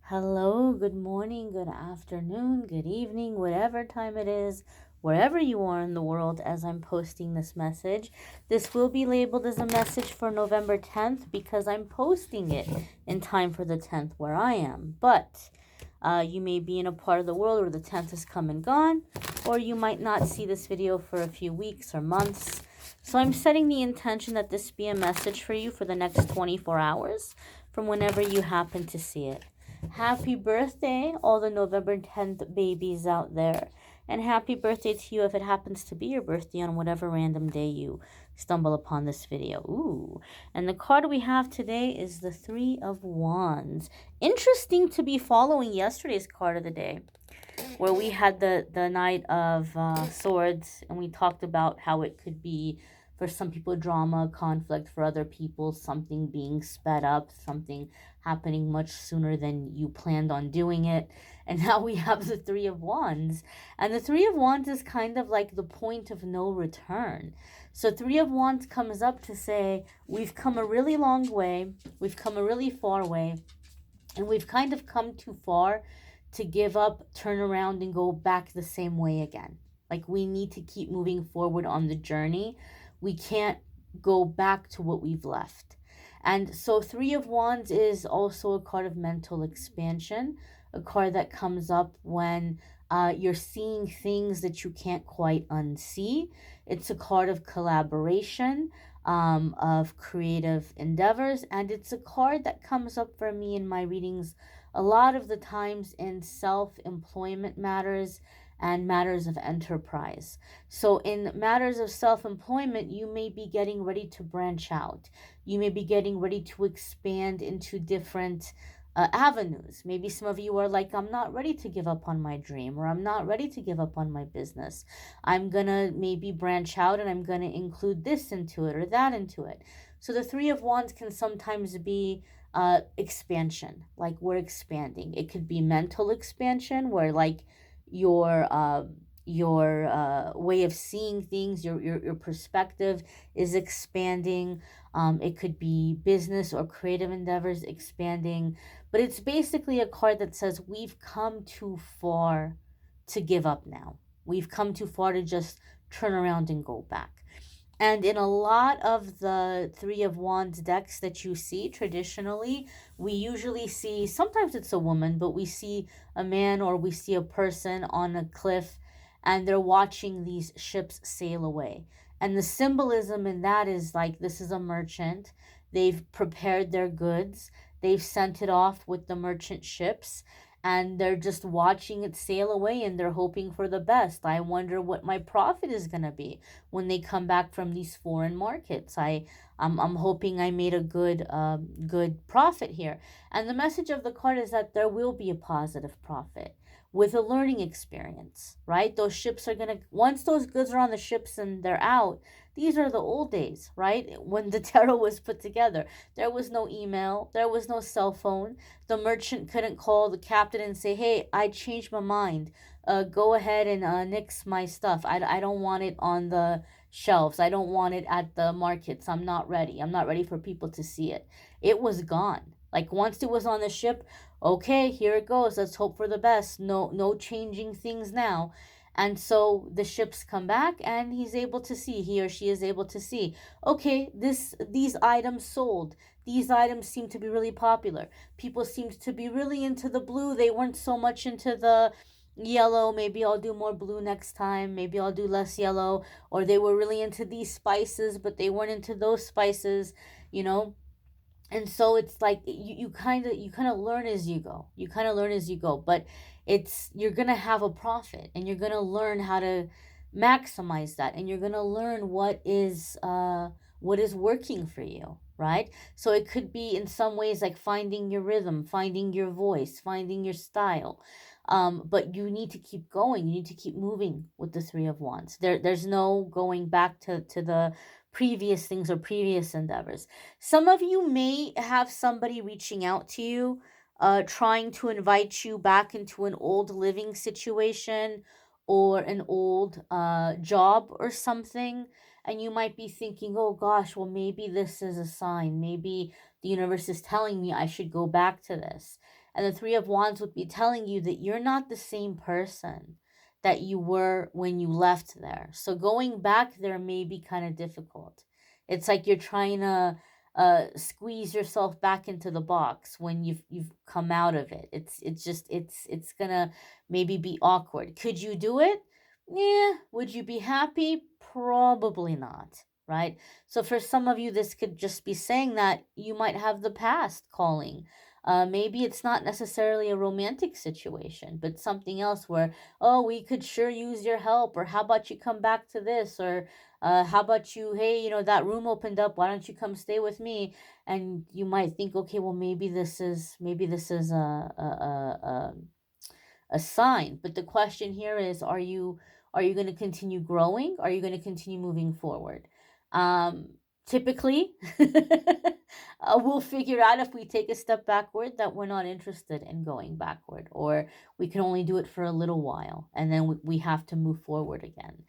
Hello, good morning, good afternoon, good evening, whatever time it is, wherever you are in the world as I'm posting this message. This will be labeled as a message for November 10th because I'm posting it in time for the 10th where I am. But you may be in a part of the world where the 10th has come and gone, or you might not see this video for a few weeks or months. So I'm setting the intention that this be a message for you for the next 24 hours from whenever you happen to see it. Happy birthday, all the November 10th babies out there. And happy birthday to you if it happens to be your birthday on whatever random day you stumble upon this video. Ooh. And the card we have today is the Three of Wands. Interesting to be following yesterday's card of the day, where we had the Knight of Swords, and we talked about how it could be for some people drama, conflict, for other people something being sped up, something happening much sooner than you planned on doing it. And now we have the Three of Wands, and the Three of Wands is kind of like the point of no return. So Three of Wands comes up to say we've come a really long way, we've come a really far way, and we've kind of come too far to give up, turn around, and go back the same way again. Like, we need to keep moving forward on the journey. We can't go back to what we've left. And so Three of Wands is also a card of mental expansion, a card that comes up when you're seeing things that you can't quite unsee. It's a card of collaboration, of creative endeavors, and it's a card that comes up for me in my readings a lot of the times in self-employment matters and matters of enterprise. So in matters of self-employment, you may be getting ready to branch out. You may be getting ready to expand into different avenues. Maybe some of you are like, I'm not ready to give up on my dream, or I'm not ready to give up on my business. I'm gonna maybe branch out and I'm gonna include this into it or that into it. So the Three of Wands can sometimes be expansion, like we're expanding. It could be mental expansion, where like your way of seeing things, your perspective is expanding. It could be business or creative endeavors expanding, but it's basically a card that says we've come too far to give up now. We've come too far to just turn around and go back. And in a lot of the Three of Wands decks that you see traditionally, we usually see, sometimes it's a woman, but we see a man or we see a person on a cliff and they're watching these ships sail away. And the symbolism in that is like, this is a merchant. They've prepared their goods. They've sent it off with the merchant ships, and they're just watching it sail away and they're hoping for the best. I wonder what my profit is going to be when they come back from these foreign markets. I'm hoping I made a good profit here. And the message of the card is that there will be a positive profit with a learning experience, right? Those ships are going to, once those goods are on the ships and they're out, these are the old days, right? When the tarot was put together, there was no email, there was no cell phone. The merchant couldn't call the captain and say, hey, I changed my mind. Go ahead and nix my stuff. I don't want it on the shelves. I don't want it at the markets. I'm not ready. I'm not ready for people to see it. It was gone. Like, once it was on the ship, okay, here it goes. Let's hope for the best. No changing things now. And so the ships come back and he's able to see, he or she is able to see, okay, these items sold. These items seem to be really popular. People seemed to be really into the blue. They weren't so much into the yellow. Maybe I'll do more blue next time. Maybe I'll do less yellow. Or they were really into these spices, but they weren't into those spices, you know. And so it's like you kind of learn as you go. You kind of learn as you go, but it's, you're going to have a profit and you're going to learn how to maximize that, and you're going to learn what is working for you, right? So it could be in some ways like finding your rhythm, finding your voice, finding your style. But you need to keep going. You need to keep moving with the Three of Wands. There's no going back to the previous things or previous endeavors. Some of you may have somebody reaching out to you, trying to invite you back into an old living situation or an old job or something. And you might be thinking, oh gosh, well, maybe this is a sign. Maybe the universe is telling me I should go back to this. And the Three of Wands would be telling you that you're not the same person that you were when you left there. So going back there may be kind of difficult. It's like you're trying to squeeze yourself back into the box when you've come out of it. It's gonna maybe be awkward. Could you do it? Yeah. Would you be happy? Probably not, right? So for some of you, this could just be saying that you might have the past calling. Maybe it's not necessarily a romantic situation, but something else where, oh, we could sure use your help, or how about you come back to this, or how about you, hey, that room opened up, why don't you come stay with me? And you might think, okay, well, maybe this is a sign. But the question here is, are you going to continue growing? Are you going to continue moving forward? Typically, we'll figure out if we take a step backward that we're not interested in going backward, or we can only do it for a little while and then we have to move forward again.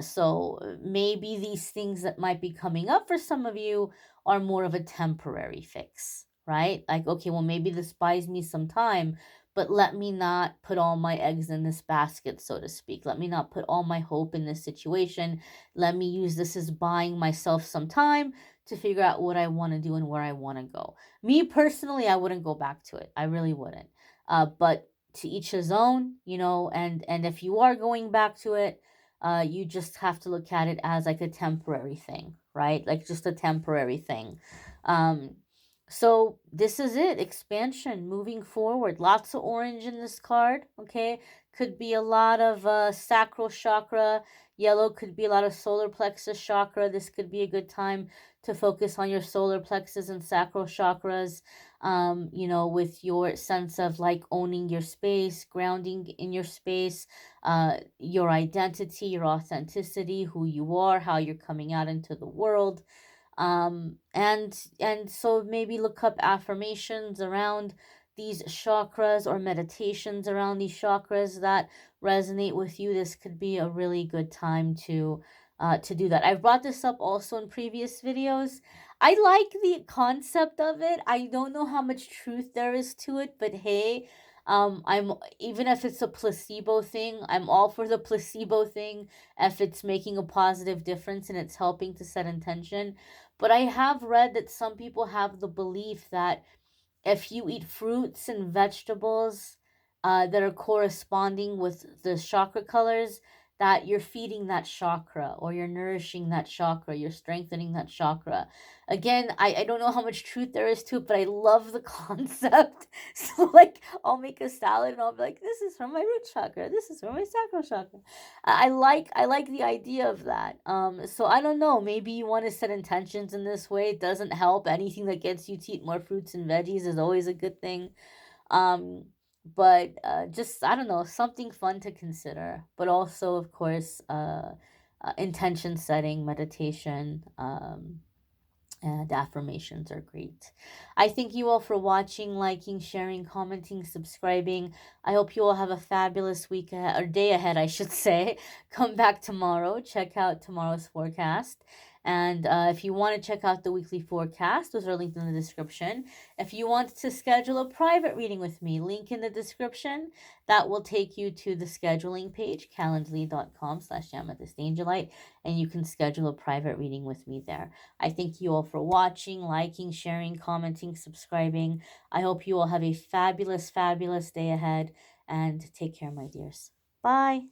So maybe these things that might be coming up for some of you are more of a temporary fix, right? Like, okay, well, maybe this buys me some time, but let me not put all my eggs in this basket, so to speak. Let me not put all my hope in this situation. Let me use this as buying myself some time to figure out what I want to do and where I want to go. Me personally, I wouldn't go back to it. I really wouldn't. But to each his own, and if you are going back to it, you just have to look at it as like a temporary thing, right? Like just a temporary thing. Um, so this is it, expansion, moving forward. Lots of orange in this card, okay? Could be a lot of sacral chakra. Yellow could be a lot of solar plexus chakra. This could be a good time to focus on your solar plexus and sacral chakras, with your sense of like owning your space, grounding in your space, your identity, your authenticity, who you are, how you're coming out into the world. And so maybe look up affirmations around these chakras, or meditations around these chakras that resonate with you. This could be a really good time to do that. I've brought this up also in previous videos. I like the concept of it. I don't know how much truth there is to it, but hey, I'm even if it's a placebo thing, I'm all for the placebo thing if it's making a positive difference and it's helping to set intention. But I have read that some people have the belief that if you eat fruits and vegetables that are corresponding with the chakra colors, that you're feeding that chakra, or you're nourishing that chakra, you're strengthening that chakra. Again, I don't know how much truth there is to it, but I love the concept. So, like, I'll make a salad and I'll be like, this is from my root chakra, this is from my sacral chakra. I like the idea of that. So I don't know, maybe you want to set intentions in this way. It doesn't help. Anything that gets you to eat more fruits and veggies is always a good thing. Um, but just, I don't know, something fun to consider. But also, of course, intention setting, meditation, and affirmations are great. I thank you all for watching, liking, sharing, commenting, subscribing. I hope you all have a fabulous week ahead, or day ahead, I should say. Come back tomorrow. Check out tomorrow's forecast. And if you want to check out the weekly forecast, those are linked in the description. If you want to schedule a private reading with me, link in the description. That will take you to the scheduling page, calendly.com/amethystangelite, and you can schedule a private reading with me there. I thank you all for watching, liking, sharing, commenting, subscribing. I hope you all have a fabulous, fabulous day ahead, and take care, my dears. Bye.